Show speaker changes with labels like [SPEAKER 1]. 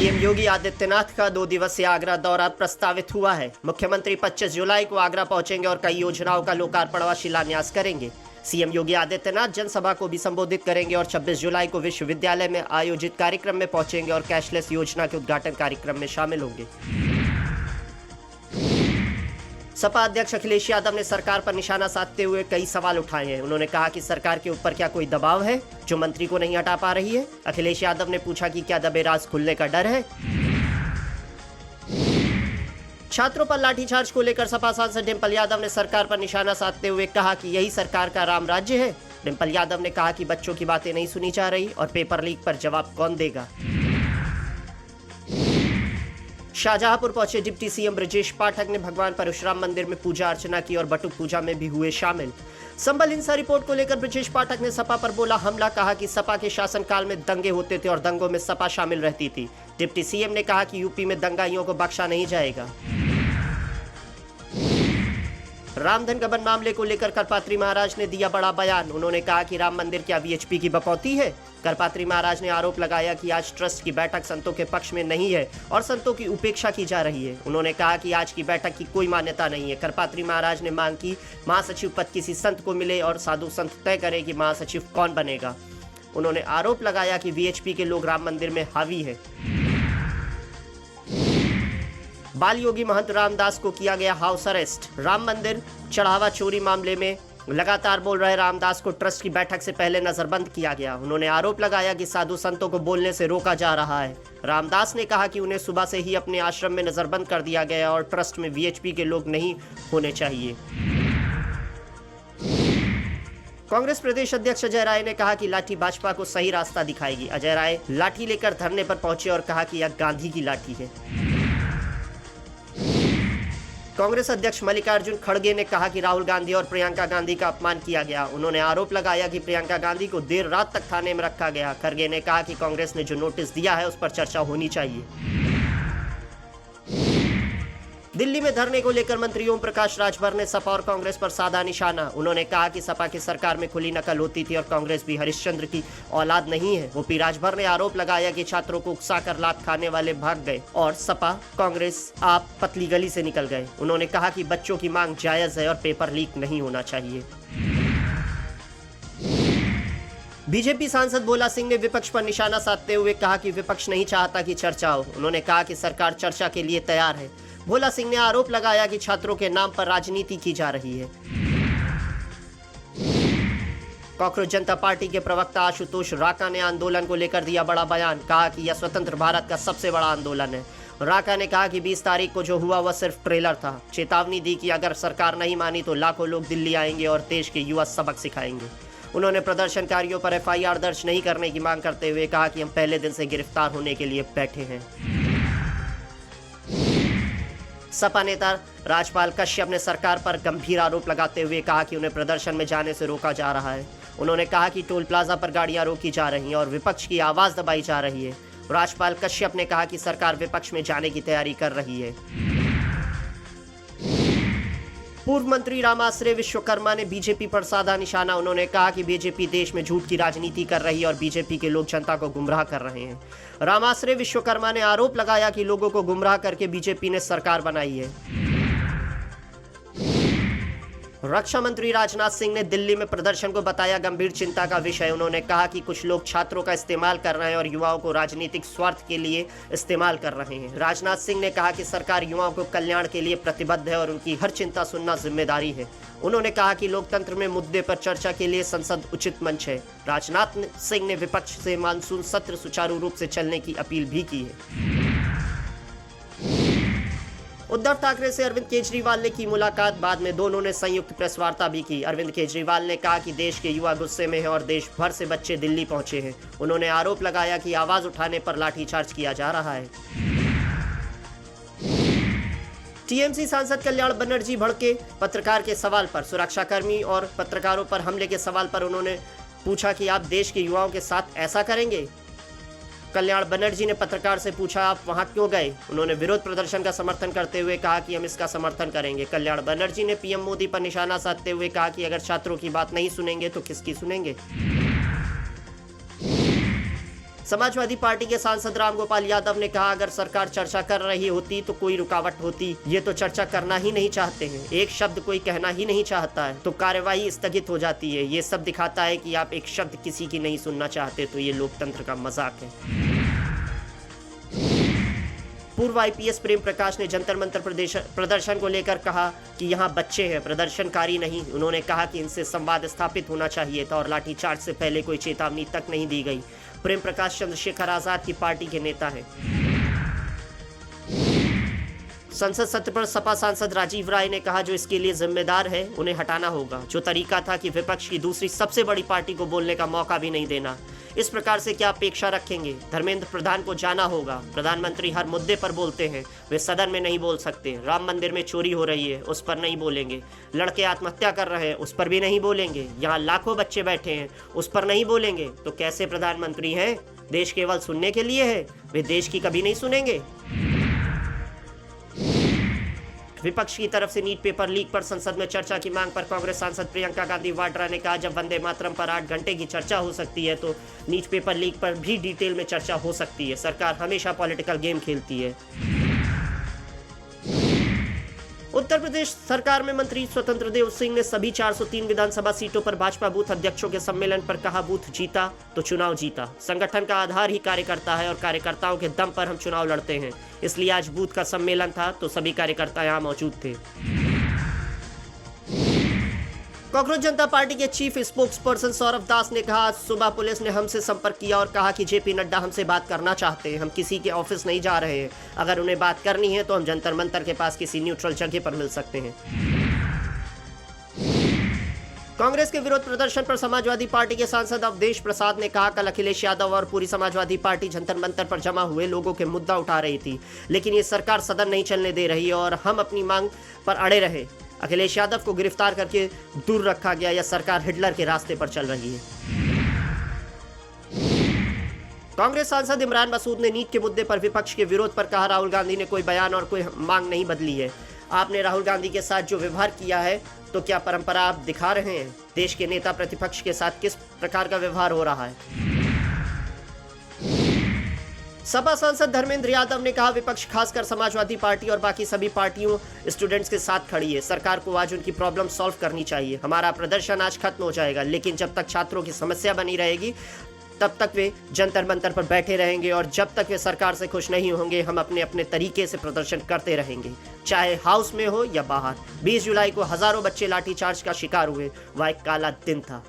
[SPEAKER 1] CM Yogi Adityanath का 2 दिवसीय आगरा दौरा प्रस्तावित हुआ है। मुख्यमंत्री 25 जुलाई को आगरा पहुंचेंगे और कई योजनाओं का लोकार्पण व शिलान्यास करेंगे। सीएम योगी आदित्यनाथ जनसभा को भी संबोधित करेंगे और 26 जुलाई को विश्वविद्यालय में आयोजित कार्यक्रम में पहुंचेंगे और कैशलेस योजना के उद्घाटन कार्यक्रम में शामिल होंगे। सपा अध्यक्ष अखिलेश यादव ने सरकार पर निशाना साधते हुए कई सवाल उठाए हैं। उन्होंने कहा कि सरकार के ऊपर क्या कोई दबाव है जो मंत्री को नहीं हटा पा रही है। अखिलेश यादव ने पूछा कि क्या दबेराज खुलने का डर है। छात्रों पर लाठीचार्ज को लेकर सपा सांसद डिंपल यादव ने सरकार पर निशाना साधते हुए कहा कि यही सरकार का राम राज्य है। डिंपल यादव ने कहा कि बच्चों की बातें नहीं सुनी जा रही और पेपर लीक पर जवाब कौन देगा। शाहजहांपुर पहुंचे डिप्टी सीएम ब्रजेश पाठक ने भगवान परशुराम मंदिर में पूजा अर्चना की और बटुक पूजा में भी हुए शामिल। संबल हिंसा रिपोर्ट को लेकर ब्रजेश पाठक ने सपा पर बोला हमला। कहा कि सपा के शासनकाल में दंगे होते थे और दंगों में सपा शामिल रहती थी। डिप्टी सीएम ने कहा कि यूपी में दंगाइयों को बख्शा नहीं जाएगा। रामधन गबन मामले को लेकर करपात्री महाराज ने दिया बड़ा बयान। उन्होंने कहा कि राम मंदिर क्या वीएचपी की बकौती है। करपात्री महाराज ने आरोप लगाया कि आज ट्रस्ट की बैठक संतों के पक्ष में नहीं है और संतों की उपेक्षा की जा रही है। उन्होंने कहा कि आज की बैठक की कोई मान्यता नहीं है। करपात्री महाराज ने मांग की महासचिव पद किसी संत को मिले और साधु संत तय करे कि महासचिव कौन बनेगा। उन्होंने आरोप लगाया कि वीएचपी के लोग राम मंदिर में हावी है। बाल योगी महंत रामदास को किया गया हाउस अरेस्ट। राम मंदिर चढ़ावा चोरी मामले में लगातार बोल रहे रामदास को ट्रस्ट की बैठक से पहले नजरबंद किया गया। उन्होंने आरोप लगाया कि साधु संतों को बोलने से रोका जा रहा है। रामदास ने कहा कि उन्हें सुबह से ही अपने आश्रम में नजरबंद कर दिया गया और ट्रस्ट में वीएचपी के लोग नहीं होने चाहिए। कांग्रेस प्रदेश अध्यक्ष अजय राय ने कहा कि लाठी भाजपा को सही रास्ता दिखाएगी। अजय राय लाठी लेकर धरने पर पहुंचे और कहा कि यह गांधी की लाठी है। कांग्रेस अध्यक्ष मल्लिकार्जुन खड़गे ने कहा कि राहुल गांधी और प्रियंका गांधी का अपमान किया गया। उन्होंने आरोप लगाया कि प्रियंका गांधी को देर रात तक थाने में रखा गया। खड़गे ने कहा कि कांग्रेस ने जो नोटिस दिया है उस पर चर्चा होनी चाहिए। दिल्ली में धरने को लेकर मंत्री ओम प्रकाश राजभर ने सपा और कांग्रेस पर साधा निशाना। उन्होंने कहा कि सपा की सरकार में खुली नकल होती थी और कांग्रेस भी हरिश्चंद्र की औलाद नहीं है। ओपी राजभर ने आरोप लगाया कि छात्रों को उकसाकर लात खाने वाले भाग गए और सपा कांग्रेस आप पतली गली से निकल गए। उन्होंने कहा कि बच्चों की मांग जायज है और पेपर लीक नहीं होना चाहिए। बीजेपी सांसद भोला सिंह ने विपक्ष पर निशाना साधते हुए कहा कि विपक्ष नहीं चाहता कि चर्चा हो। उन्होंने कहा कि सरकार चर्चा के लिए तैयार है। भोला सिंह ने आरोप लगाया कि छात्रों के नाम पर राजनीति की जा रही है। कॉकरोच जनता पार्टी के प्रवक्ता आशुतोष राका ने आंदोलन को लेकर दिया बड़ा बयान। कहा कि यह स्वतंत्र भारत का सबसे बड़ा आंदोलन है। राका ने कहा कि 20 तारीख को जो हुआ वह सिर्फ ट्रेलर था। चेतावनी दी कि अगर सरकार नहीं मानी तो लाखों लोग दिल्ली आएंगे और देश के युवा सबक सिखाएंगे। उन्होंने प्रदर्शनेकारियों पर एफआईआर दर्ज नहीं करने की मांग करते हुए कहा कि हम पहले दिन से गिरफ्तार होने के लिए बैठे हैं। सपा नेता राजपाल कश्यप ने सरकार पर गंभीर आरोप लगाते हुए कहा कि उन्हें प्रदर्शन में जाने से रोका जा रहा है। उन्होंने कहा कि टोल प्लाजा पर गाड़ियां रोकी जा रही हैं और विपक्ष की आवाज दबाई जा रही है। राजपाल कश्यप ने कहा कि सरकार विपक्ष में जाने की तैयारी कर रही है। पूर्व मंत्री रामाश्रय विश्वकर्मा ने बीजेपी पर साधा निशाना। उन्होंने कहा कि बीजेपी देश में झूठ की राजनीति कर रही है और बीजेपी के लोग जनता को गुमराह कर रहे हैं। रामाश्रय विश्वकर्मा ने आरोप लगाया कि लोगों को गुमराह करके बीजेपी ने सरकार बनाई है। रक्षा मंत्री राजनाथ सिंह ने दिल्ली में प्रदर्शन को बताया गंभीर चिंता का विषय। उन्होंने कहा कि कुछ लोग छात्रों का इस्तेमाल कर रहे हैं और युवाओं को राजनीतिक स्वार्थ के लिए इस्तेमाल कर रहे हैं। राजनाथ सिंह ने कहा कि सरकार युवाओं को कल्याण के लिए प्रतिबद्ध है और उनकी हर चिंता सुनना जिम्मेदारी है। उन्होंने कहा कि लोकतंत्र में मुद्दे पर चर्चा के लिए संसद उचित मंच है। राजनाथ सिंह ने विपक्ष से मानसून सत्र सुचारू रूप से चलने की अपील भी की है। उद्धव ठाकरे से अरविंद केजरीवाल ने की मुलाकात। बाद में दोनों ने संयुक्त प्रेस वार्ता भी की। अरविंद केजरीवाल ने कहा कि देश के युवा गुस्से में हैं और देश भर से बच्चे दिल्ली पहुंचे हैं। उन्होंने आरोप लगाया कि आवाज उठाने पर लाठीचार्ज किया जा रहा है। टीएमसी सांसद कल्याण बनर्जी भड़के पत्रकार के सवाल पर। सुरक्षाकर्मी और पत्रकारों पर हमले के सवाल पर उन्होंने पूछा कि आप देश के युवाओं के साथ ऐसा करेंगे। कल्याण बनर्जी ने पत्रकार से पूछा आप वहां क्यों गए। उन्होंने विरोध प्रदर्शन का समर्थन करते हुए कहा कि हम इसका समर्थन करेंगे। कल्याण बनर्जी ने पीएम मोदी पर निशाना साधते हुए कहा कि अगर छात्रों की बात नहीं सुनेंगे तो किसकी सुनेंगे। समाजवादी पार्टी के सांसद रामगोपाल यादव ने कहा, अगर सरकार चर्चा कर रही होती तो कोई रुकावट होती। ये तो चर्चा करना ही नहीं चाहते हैं, एक शब्द कोई कहना ही नहीं चाहता है तो कार्यवाही स्थगित हो जाती है। ये सब दिखाता है कि आप एक शब्द किसी की नहीं सुनना चाहते, तो ये लोकतंत्र का मजाक है। पूर्व आईपीएस प्रेम प्रकाश ने जंतर मंतर प्रदर्शन को लेकर कहा कि यहाँ बच्चे हैं, प्रदर्शनकारी नहीं। उन्होंने कहा कि इनसे संवाद स्थापित होना चाहिए था और लाठीचार्ज से पहले कोई चेतावनी तक नहीं दी गई। प्रेम प्रकाश चंद्रशेखर आजाद की पार्टी के नेता हैं। संसद सत्र पर सपा सांसद राजीव राय ने कहा, जो इसके लिए जिम्मेदार है उन्हें हटाना होगा। जो तरीका था कि विपक्ष की दूसरी सबसे बड़ी पार्टी को बोलने का मौका भी नहीं देना, इस प्रकार से क्या अपेक्षा रखेंगे। धर्मेंद्र प्रधान को जाना होगा। प्रधानमंत्री हर मुद्दे पर बोलते हैं, वे सदन में नहीं बोल सकते। राम मंदिर में चोरी हो रही है, उस पर नहीं बोलेंगे। लड़के आत्महत्या कर रहे हैं, उस पर भी नहीं बोलेंगे। यहाँ लाखों बच्चे बैठे हैं, उस पर नहीं बोलेंगे। तो कैसे प्रधानमंत्री हैं? देश केवल सुनने के लिए है, वे देश की कभी नहीं सुनेंगे। विपक्ष की तरफ से नीट पेपर लीक पर संसद में चर्चा की मांग पर कांग्रेस सांसद प्रियंका गांधी वाड्रा ने कहा, जब वंदे मातरम पर 8 घंटे की चर्चा हो सकती है तो नीट पेपर लीक पर भी डिटेल में चर्चा हो सकती है। सरकार हमेशा पॉलिटिकल गेम खेलती है। उत्तर प्रदेश सरकार में मंत्री स्वतंत्र देव सिंह ने सभी 403 विधानसभा सीटों पर भाजपा बूथ अध्यक्षों के सम्मेलन पर कहा, बूथ जीता तो चुनाव जीता। संगठन का आधार ही कार्यकर्ता है और कार्यकर्ताओं के दम पर हम चुनाव लड़ते हैं। इसलिए आज बूथ का सम्मेलन था तो सभी कार्यकर्ता यहाँ मौजूद थे। कांग्रेस जनता पार्टी के चीफ स्पोक्स पर्सन सौरभ दास ने कहा, आज सुबह पुलिस ने हमसे संपर्क किया और कहा कि जेपी नड्डा हमसे बात करना चाहते हैं। हम किसी के ऑफिस नहीं जा रहे हैं। अगर उन्हें बात करनी है तो हम जंतर मंतर के पास किसी न्यूट्रल जगह पर मिल सकते हैं। कांग्रेस के विरोध प्रदर्शन पर समाजवादी पार्टी के सांसद अवधेश प्रसाद ने कहा, कल अखिलेश यादव और पूरी समाजवादी पार्टी जंतर मंतर पर जमा हुए लोगों के मुद्दा उठा रही थी, लेकिन ये सरकार सदन नहीं चलने दे रही है और हम अपनी मांग पर अड़े रहे। अखिलेश यादव को गिरफ्तार करके दूर रखा गया, या सरकार हिटलर के रास्ते पर चल रही है। कांग्रेस सांसद इमरान मसूद ने नीट के मुद्दे पर विपक्ष के विरोध पर कहा, राहुल गांधी ने कोई बयान और कोई मांग नहीं बदली है। आपने राहुल गांधी के साथ जो व्यवहार किया है तो क्या परंपरा आप दिखा रहे हैं? देश के नेता प्रतिपक्ष के साथ किस प्रकार का व्यवहार हो रहा है? सपा सांसद धर्मेंद्र यादव ने कहा, विपक्ष खासकर समाजवादी पार्टी और बाकी सभी पार्टियों स्टूडेंट्स के साथ खड़ी है। सरकार को आज उनकी प्रॉब्लम सॉल्व करनी चाहिए। हमारा प्रदर्शन आज खत्म हो जाएगा, लेकिन जब तक छात्रों की समस्या बनी रहेगी तब तक वे जंतर मंतर पर बैठे रहेंगे और जब तक वे सरकार से खुश नहीं होंगे हम अपने अपने तरीके से प्रदर्शन करते रहेंगे, चाहे हाउस में हो या बाहर। 20 जुलाई को हजारों बच्चे लाठीचार्ज का शिकार हुए। वह एक काला दिन था।